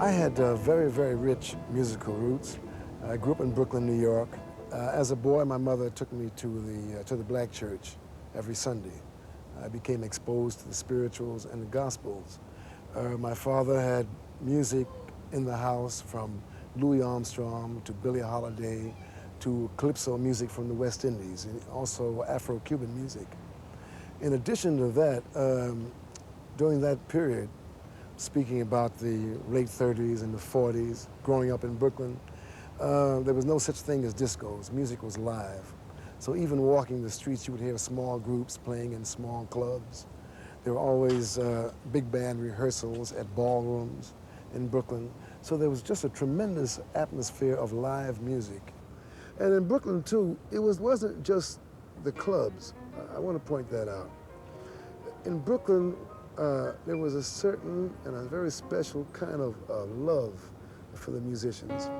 I had very, very rich musical roots. I grew up in Brooklyn, New York. As a boy, my mother took me to the black church every Sunday. I became exposed to the spirituals and the gospels. My father had music in the house from Louis Armstrong to Billie Holiday to calypso music from the West Indies, and also Afro-Cuban music. In addition to that, during that period, speaking about the late 30s and the 40s, growing up in Brooklyn, there was no such thing as discos. Music was live. So even walking the streets, you would hear small groups playing in small clubs. There were always big band rehearsals at ballrooms in Brooklyn. So there was just a tremendous atmosphere of live music. And in Brooklyn, too, it wasn't just the clubs. I want to point that out. In Brooklyn, there was a certain and a very special kind of love for the musicians.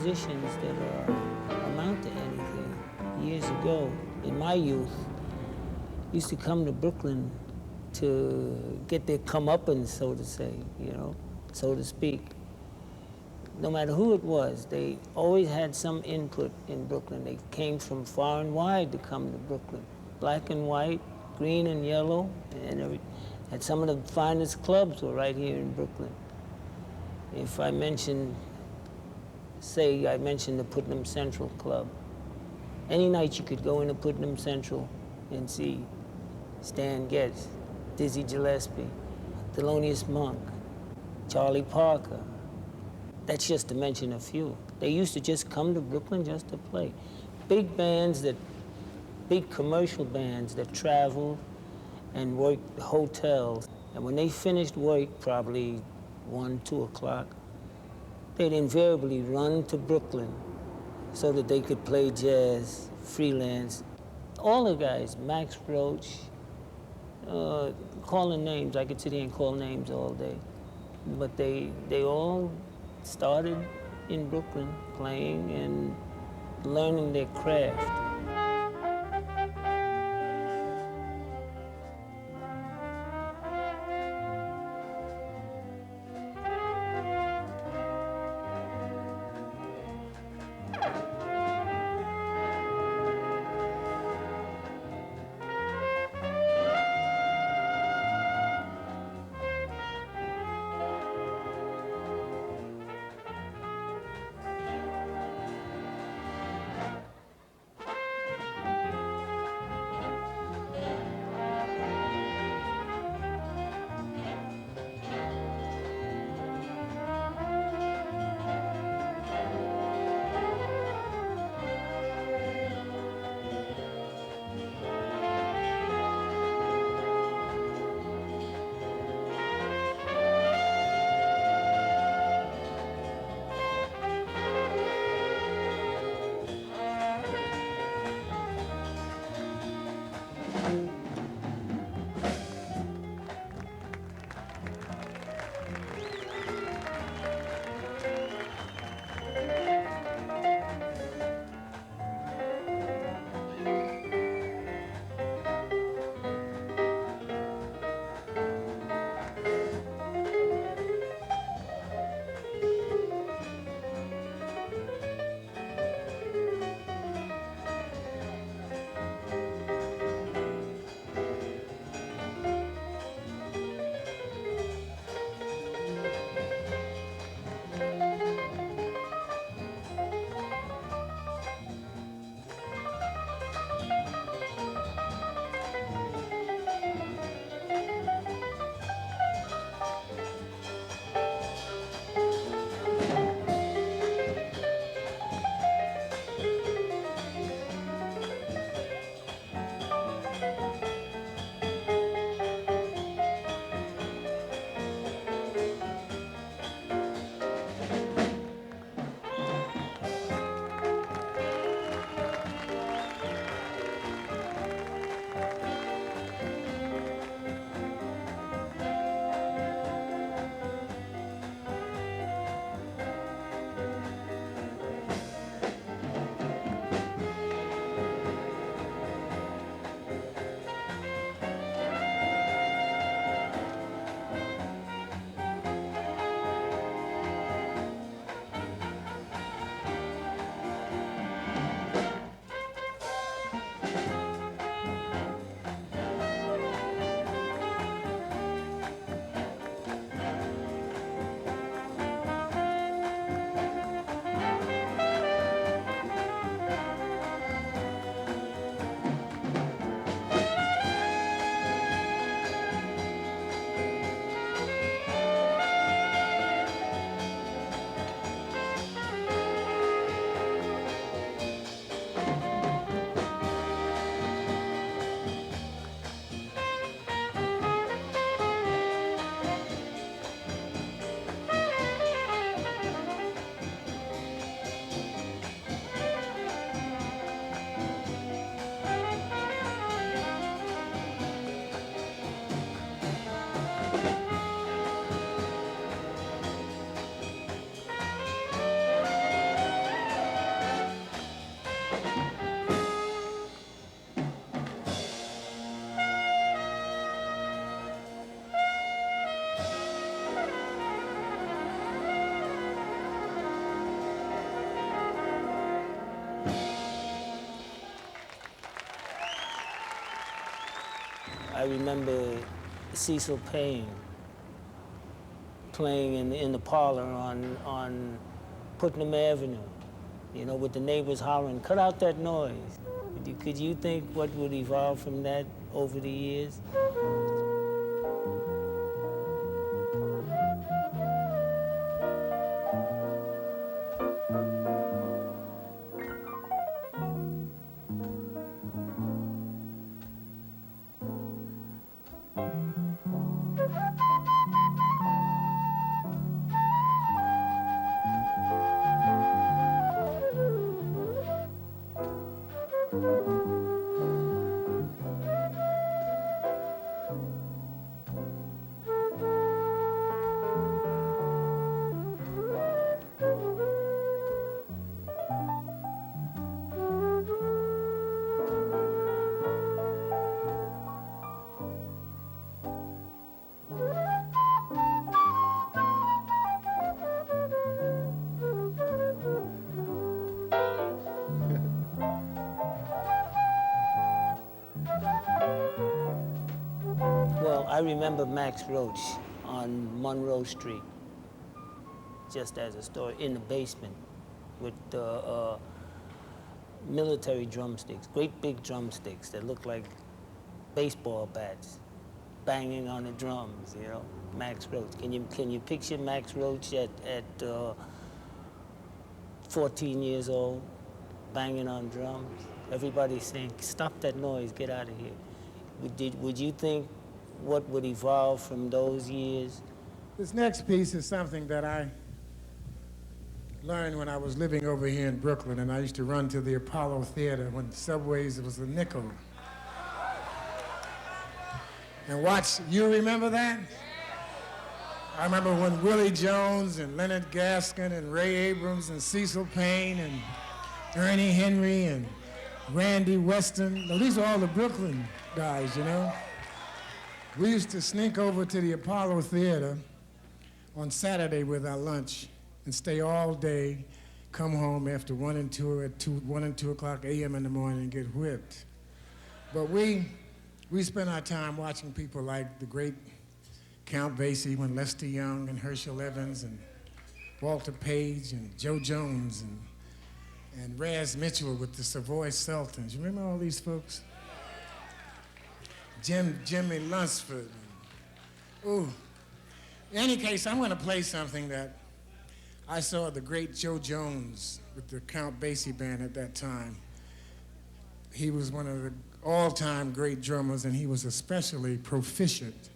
musicians that amount to anything. Years ago, in my youth, used to come to Brooklyn to get their comeuppance, so to say, you know, so to speak. No matter who it was, they always had some input in Brooklyn. They came from far and wide to come to Brooklyn. Black and white, green and yellow, and some of the finest clubs were right here in Brooklyn. If I mention, say I mentioned the Putnam Central Club, any night you could go into Putnam Central and see Stan Getz, Dizzy Gillespie, Thelonious Monk, Charlie Parker. That's just to mention a few. They used to just come to Brooklyn just to play. Big bands big commercial bands that traveled and worked hotels. And when they finished work, probably 1, 2 o'clock, they'd invariably run to Brooklyn so that they could play jazz, freelance. All the guys, Max Roach, calling names, I could sit here and call names all day. But they all started in Brooklyn playing and learning their craft. I remember Cecil Payne playing in the parlor on Putnam Avenue, you know, with the neighbors hollering, cut out that noise. Could you think what would evolve from that over the years? Well, I remember Max Roach on Monroe Street, just as a story, in the basement with military drumsticks, great big drumsticks that look like baseball bats, banging on the drums, you know, Max Roach. Can you picture Max Roach at 14 years old, banging on drums? Everybody saying, stop that noise, get out of here. Would you think what would evolve from those years? This next piece is something that I learned when I was living over here in Brooklyn, and I used to run to the Apollo Theater when Subways was a nickel. And watch, you remember that? I remember when Willie Jones and Leonard Gaskin and Ray Abrams and Cecil Payne and Ernie Henry and Randy Weston. Now, these are all the Brooklyn guys, you know? We used to sneak over to the Apollo Theater on Saturday with our lunch and stay all day, come home after 1 and 2 o'clock a.m. in the morning and get whipped. But we spent our time watching people like the great Count Basie, when Lester Young and Herschel Evans and Walter Page and Joe Jones and Raz Mitchell with the Savoy Sultans. You remember all these folks? Jimmy Lunsford. Ooh. In any case, I'm going to play something that I saw the great Joe Jones with the Count Basie band at that time. He was one of the all-time great drummers, and he was especially proficient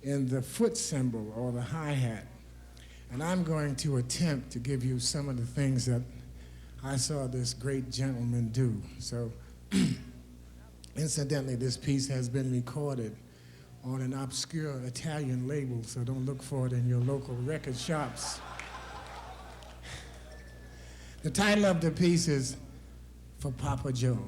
in the foot cymbal or the hi-hat. And I'm going to attempt to give you some of the things that I saw this great gentleman do. So, incidentally, this piece has been recorded on an obscure Italian label, so don't look for it in your local record shops. The title of the piece is For Papa Joe.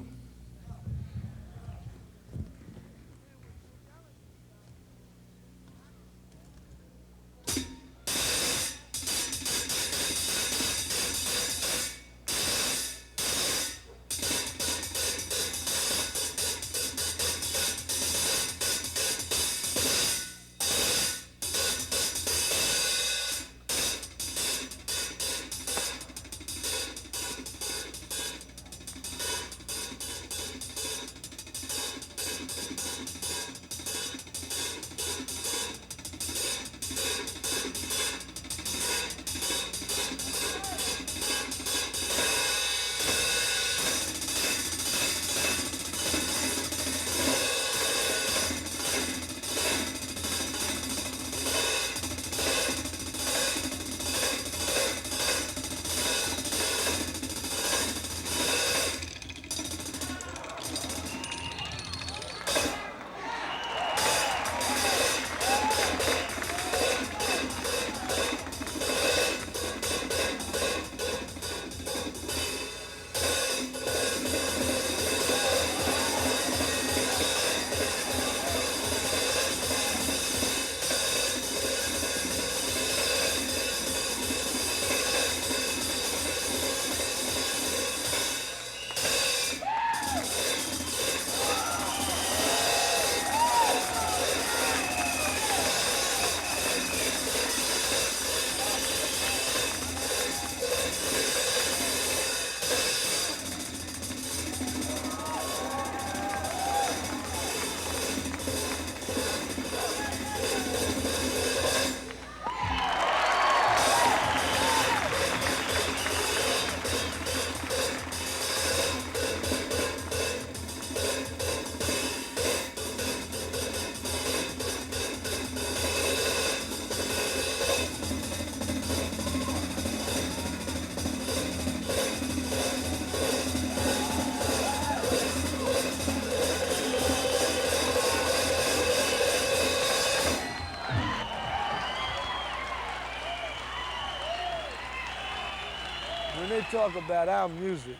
When they talk about our music,